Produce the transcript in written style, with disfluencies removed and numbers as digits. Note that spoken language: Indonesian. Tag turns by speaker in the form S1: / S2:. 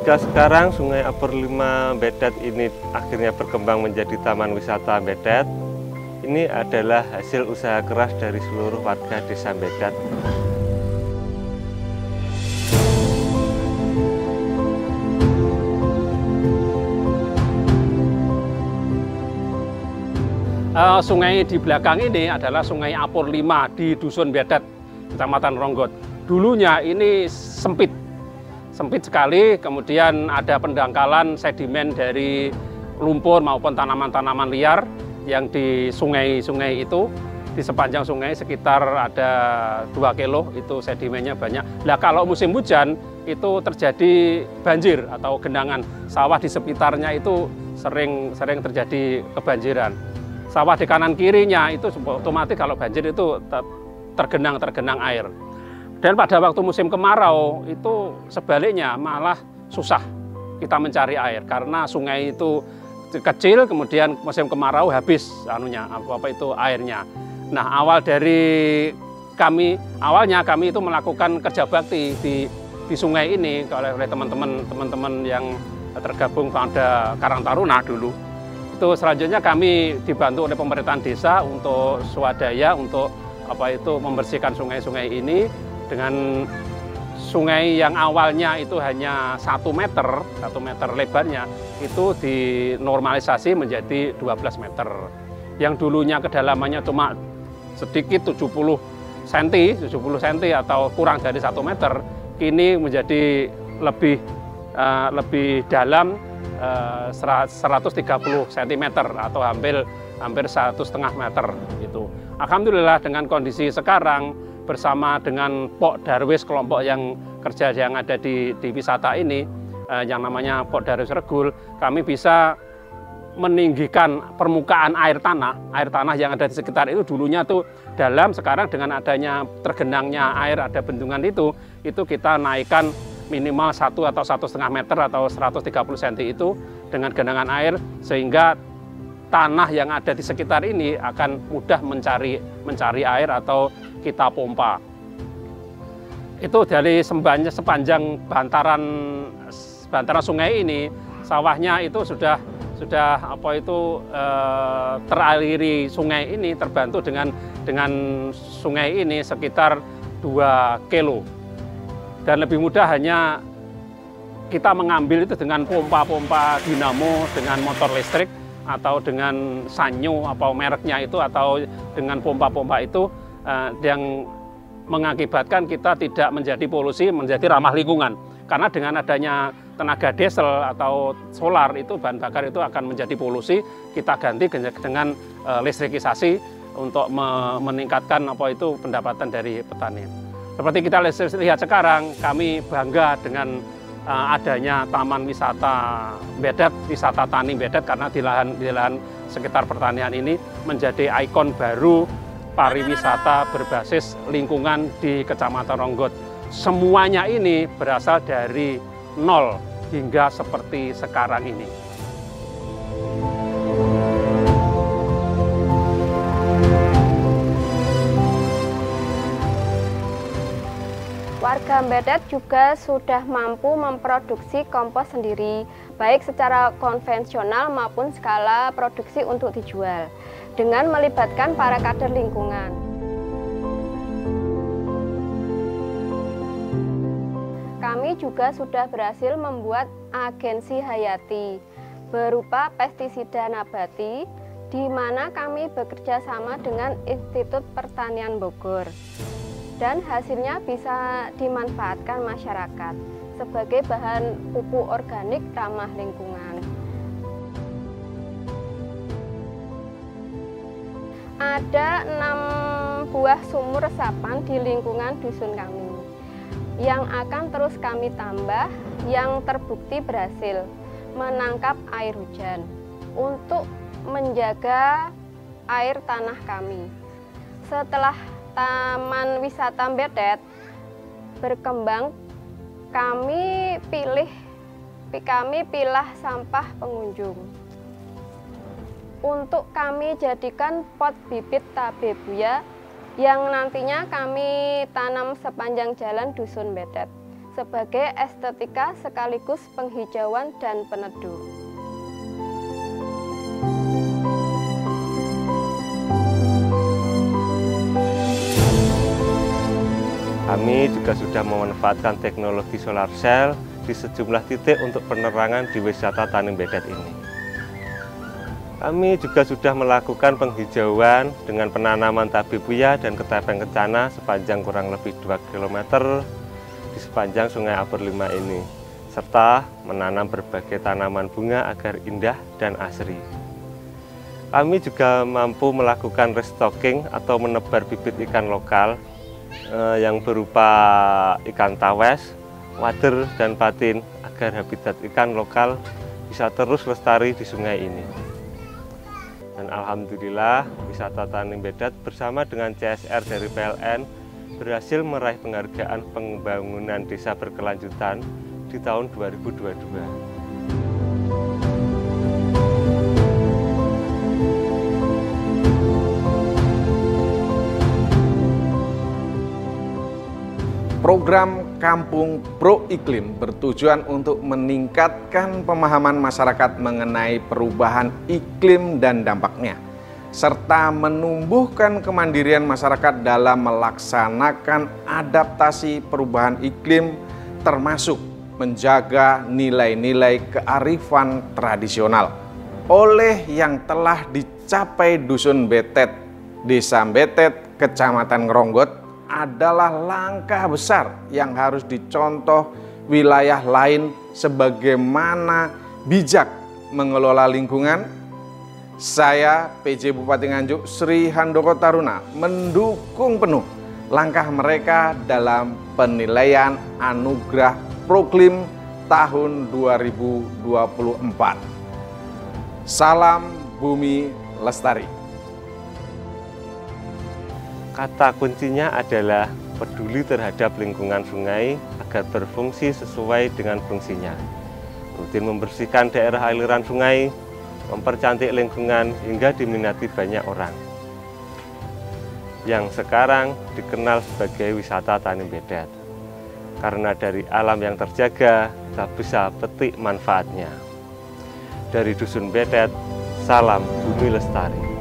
S1: Jika sekarang Sungai Apur 5 Bedet ini akhirnya berkembang menjadi Taman Wisata Bedet, ini adalah hasil usaha keras dari seluruh warga Desa Bedet.
S2: Sungai di belakang ini adalah Sungai Apur 5 di Dusun Bedet, Kecamatan Ronggot. Dulunya ini sempit sekali, kemudian ada pendangkalan sedimen dari lumpur maupun tanaman-tanaman liar yang di sungai-sungai itu. Di sepanjang sungai sekitar ada 2 kilo itu sedimennya banyak. Nah, kalau musim hujan itu terjadi banjir atau genangan. Sawah di sekitarnya itu sering terjadi kebanjiran. Sawah di kanan kirinya itu otomatis kalau banjir itu tergenang air. Dan pada waktu musim kemarau itu sebaliknya malah susah kita mencari air karena sungai itu kecil, kemudian musim kemarau habis airnya. Nah, awalnya kami itu melakukan kerja bakti di sungai ini oleh teman-teman yang tergabung pada Karang Taruna dulu. Itu selanjutnya kami dibantu oleh pemerintahan desa untuk swadaya untuk membersihkan sungai-sungai ini dengan sungai yang awalnya itu hanya 1 meter lebarnya itu dinormalisasi menjadi 12 meter. Yang dulunya kedalamannya cuma sedikit 70 cm atau kurang dari 1 meter, kini menjadi lebih dalam 130 cm atau hampir 1,5 meter itu. Alhamdulillah dengan kondisi sekarang bersama dengan Pok Darwis kelompok yang kerja yang ada di wisata ini yang namanya Pok Darwis Regul, kami bisa meninggikan permukaan air tanah yang ada di sekitar itu dulunya tuh dalam, sekarang dengan adanya tergenangnya air ada bendungan itu kita naikkan minimal 1 atau 1,5 meter atau 130 cm itu dengan genangan air sehingga tanah yang ada di sekitar ini akan mudah mencari air atau kita pompa. Itu dari sepanjang bantaran sungai ini sawahnya itu sudah teraliri sungai ini, terbantu dengan sungai ini sekitar 2 kilo. Dan lebih mudah hanya kita mengambil itu dengan pompa dinamo, dengan motor listrik, atau dengan sanyo atau mereknya itu, atau dengan pompa-pompa itu yang mengakibatkan kita tidak menjadi polusi, menjadi ramah lingkungan. Karena dengan adanya tenaga diesel atau solar itu bahan bakar itu akan menjadi polusi, kita ganti dengan listrikisasi untuk meningkatkan pendapatan dari petani. Seperti kita lihat sekarang, kami bangga dengan adanya Taman Wisata Bedet, wisata tani Bedet, karena di lahan sekitar pertanian ini menjadi ikon baru pariwisata berbasis lingkungan di Kecamatan Ronggot. Semuanya ini berasal dari nol hingga seperti sekarang ini.
S3: Warga Bedet juga sudah mampu memproduksi kompos sendiri, baik secara konvensional maupun skala produksi untuk dijual, dengan melibatkan para kader lingkungan. Kami juga sudah berhasil membuat agensi hayati berupa pestisida nabati, di mana kami bekerja sama dengan Institut Pertanian Bogor. Dan hasilnya bisa dimanfaatkan masyarakat sebagai bahan pupuk organik ramah lingkungan. Ada 6 buah sumur resapan di lingkungan dusun kami yang akan terus kami tambah, yang terbukti berhasil menangkap air hujan untuk menjaga air tanah kami. Setelah Taman Wisata Bedet berkembang, kami pilah sampah pengunjung untuk kami jadikan pot bibit tabebuya yang nantinya kami tanam sepanjang jalan dusun Bedet. sebagai estetika sekaligus penghijauan dan peneduh.
S1: Kami juga sudah memanfaatkan teknologi solar cell di sejumlah titik untuk penerangan di wisata Tanim Bedet ini. Kami juga sudah melakukan penghijauan dengan penanaman tabebuya dan ketepeng kencana sepanjang kurang lebih 2 km di sepanjang Sungai Apur 5 ini, serta menanam berbagai tanaman bunga agar indah dan asri. Kami juga mampu melakukan restocking atau menebar bibit ikan lokal yang berupa ikan tawes, wader, dan patin agar habitat ikan lokal bisa terus lestari di sungai ini. Dan alhamdulillah wisata Tanim Bedet bersama dengan CSR dari PLN berhasil meraih penghargaan pembangunan desa berkelanjutan di tahun 2022.
S4: Program Kampung Pro Iklim bertujuan untuk meningkatkan pemahaman masyarakat mengenai perubahan iklim dan dampaknya, serta menumbuhkan kemandirian masyarakat dalam melaksanakan adaptasi perubahan iklim, termasuk menjaga nilai-nilai kearifan tradisional. Oleh yang telah dicapai Dusun Betet, Desa Betet, Kecamatan Ngeronggot, adalah langkah besar yang harus dicontoh wilayah lain sebagaimana bijak mengelola lingkungan. Saya, PJ Bupati Nganjuk Sri Handoko Taruna, mendukung penuh langkah mereka dalam penilaian anugerah Proklim tahun 2024. Salam Bumi Lestari.
S1: Kata kuncinya adalah peduli terhadap lingkungan sungai agar berfungsi sesuai dengan fungsinya. Rutin membersihkan daerah aliran sungai, mempercantik lingkungan hingga diminati banyak orang. Yang sekarang dikenal sebagai wisata Tanim Bedet. Karena dari alam yang terjaga, kita bisa petik manfaatnya. Dari Dusun Bedet, salam Bumi Lestari.